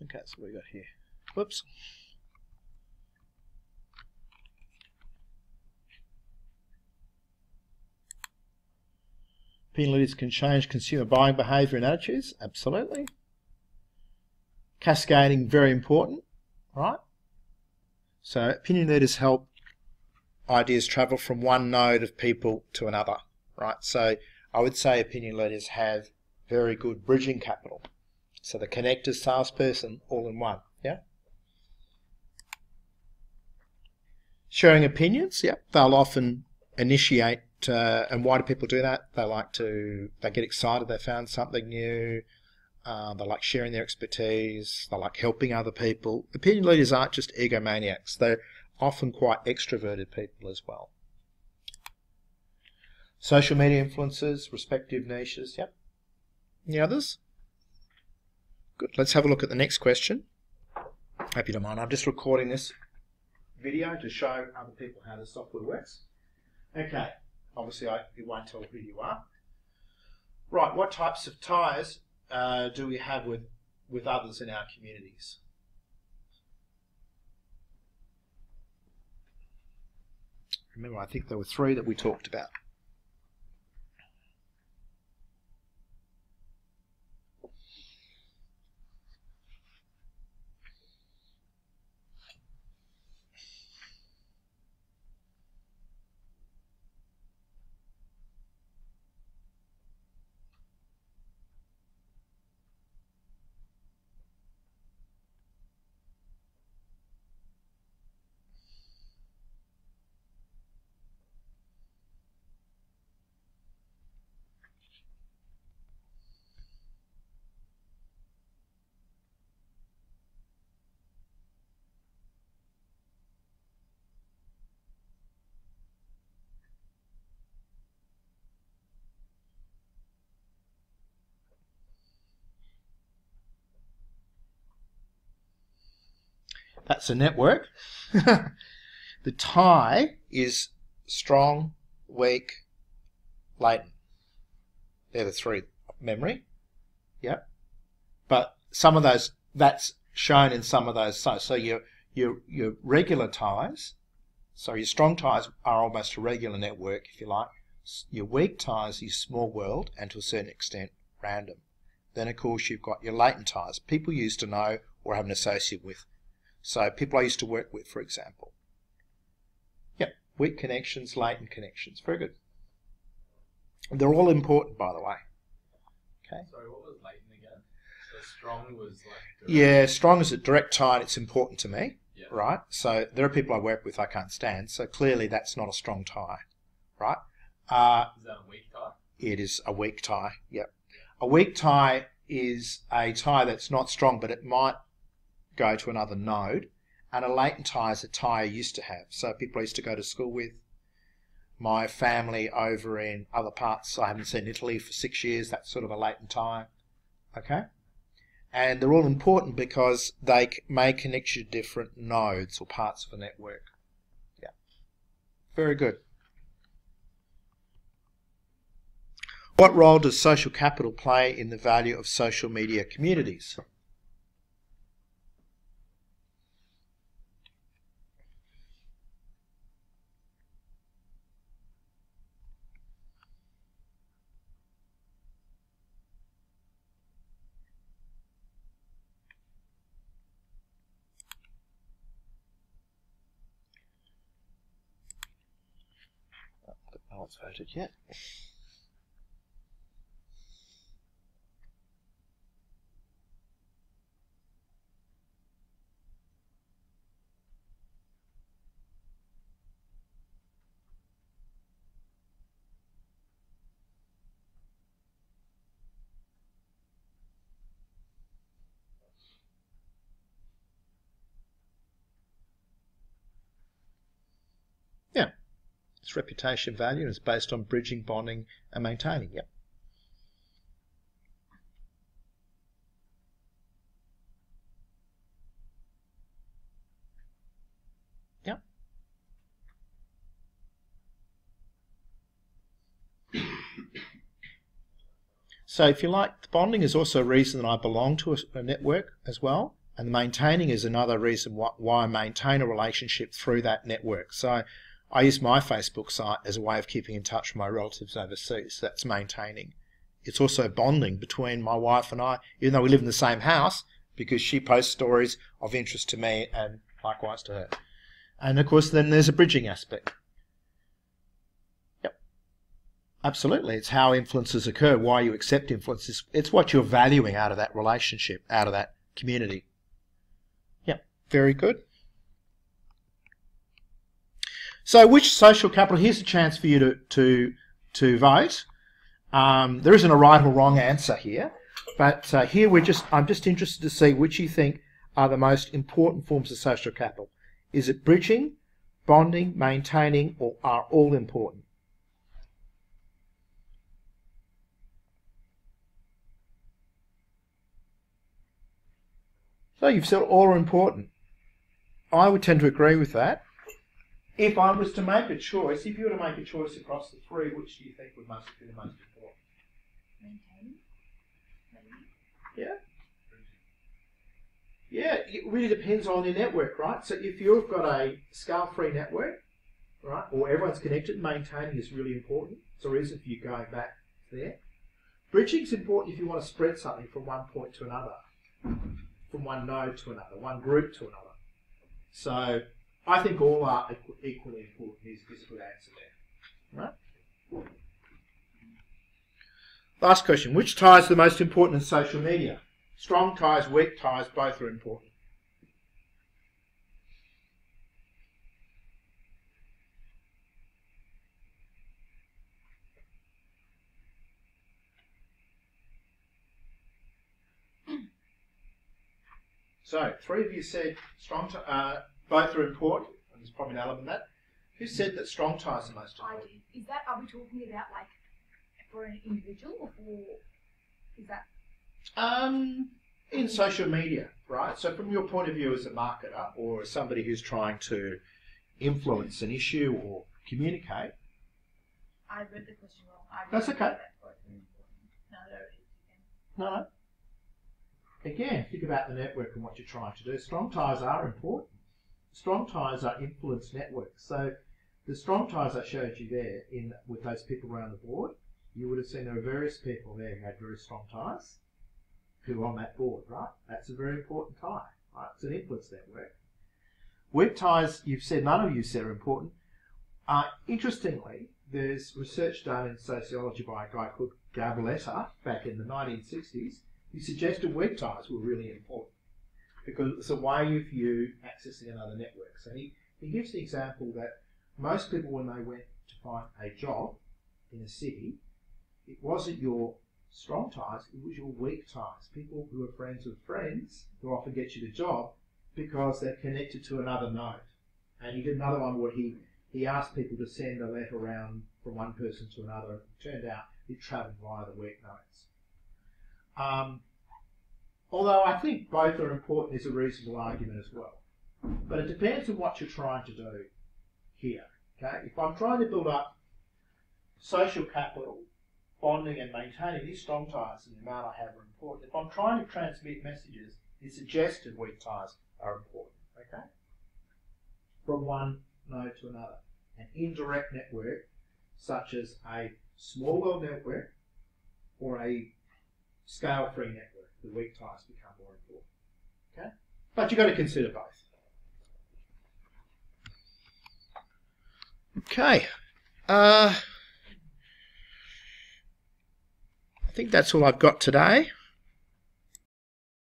Okay, so what we got here. Whoops. Opinion leaders can change consumer buying behaviour and attitudes. Absolutely. Cascading, very important, right? So opinion leaders help ideas travel from one node of people to another, right? So I would say opinion leaders have very good bridging capital. So the connector, salesperson, all in one, yeah? Sharing opinions, yeah. They'll often initiate, and why do people do that? They get excited, they found something new, they like sharing their expertise, they like helping other people. Opinion leaders aren't just egomaniacs, they're often quite extroverted people as well. Social media influencers, respective niches, yep. Any others? Good. Let's have a look at the next question. Hope you don't mind. I'm just recording this video to show other people how the software works. Okay. Obviously, it won't tell who you are. Right. What types of ties do we have with others in our communities? Remember, I think there were 3 that we talked about. That's a network. The tie is strong, weak, latent. They're the 3. Memory. Yep. But some of those, that's shown in some of those. So your regular ties, so your strong ties are almost a regular network, if you like. Your weak ties is small world and to a certain extent random. Then of course you've got your latent ties, people you used to know or have an associate with. So people I used to work with, for example. Yep, weak connections, latent connections. Very good. They're all important, by the way. Okay. Sorry, what was latent again? So strong was like... Yeah, strong is a direct tie and it's important to me, yeah. Right? So there are people I work with I can't stand, so clearly that's not a strong tie, right? Is that a weak tie? It is a weak tie, yep. A weak tie is a tie that's not strong, but it might go to another node, and a latent tie is a tie I used to have. So people I used to go to school with, my family over in other parts, I haven't seen Italy for 6 years, that's sort of a latent tie, okay? And they're all important because they may connect you to different nodes or parts of a network. Yeah, very good. What role does social capital play in the value of social media communities? No one's voted yet. Yeah, it's reputation value and it's based on bridging, bonding and maintaining. Yep. Yep. So if you like, bonding is also a reason that I belong to a network as well. And maintaining is another reason why I maintain a relationship through that network. So I use my Facebook site as a way of keeping in touch with my relatives overseas. That's maintaining. It's also bonding between my wife and I, even though we live in the same house, because she posts stories of interest to me and likewise to her. And of course then there's a bridging aspect. Yep. Absolutely. It's how influences occur, why you accept influences. It's what you're valuing out of that relationship, out of that community. Yep. Very good. So which social capital? Here's a chance for you to vote. There isn't a right or wrong answer here, but here I'm just interested to see which you think are the most important forms of social capital. Is it bridging, bonding, maintaining, or are all important? So you've said all are important. I would tend to agree with that. If I was to make a choice, if you were to make a choice across the three, which do you think would most be the most important? Maintaining. Yeah. Yeah, it really depends on your network, right? So if you've got a scale-free network, right, or everyone's connected, maintaining is really important. It's a reason for you going back there. Bridging is important if you want to spread something from one point to another, from one node to another, one group to another. So I think all are equally important is a good answer there. Right? Last question. Which tie is the most important in social media? Strong ties, weak ties, both are important. So, three of you said both are important, and there's probably an element in that. Who said that strong ties are most important? I did. Is that, are we talking about like for an individual or for, is that? In social media, right? So from your point of view as a marketer or as somebody who's trying to influence an issue or communicate. I read the question wrong. That's okay. No. Again, think about the network and what you're trying to do. Strong ties are important. Strong ties are influence networks. So the strong ties I showed you there with those people around the board, you would have seen there were various people there who had very strong ties who are on that board, right? That's a very important tie, right? It's an influence network. Weak ties, you've said, none of you said are important. Interestingly, there's research done in sociology by a guy called Gabrieletta back in the 1960s who suggested weak ties were really important because it's a way of you accessing another network. So he gives the example that most people, when they went to find a job in a city, it wasn't your strong ties, it was your weak ties. People who are friends with friends who often get you the job because they're connected to another node. And he did another one where he asked people to send a letter around from one person to another. It turned out it travelled via the weak nodes. Although I think both are important is a reasonable argument as well. But it depends on what you're trying to do here. Okay? If I'm trying to build up social capital, bonding and maintaining, these strong ties and the amount I have are important. If I'm trying to transmit messages, the suggested weak ties are important. Okay? From one node to another. An indirect network, such as a small world network or a scale-free network, the weak ties become more important. Okay? But you've got to consider both. Okay. I think that's all I've got today.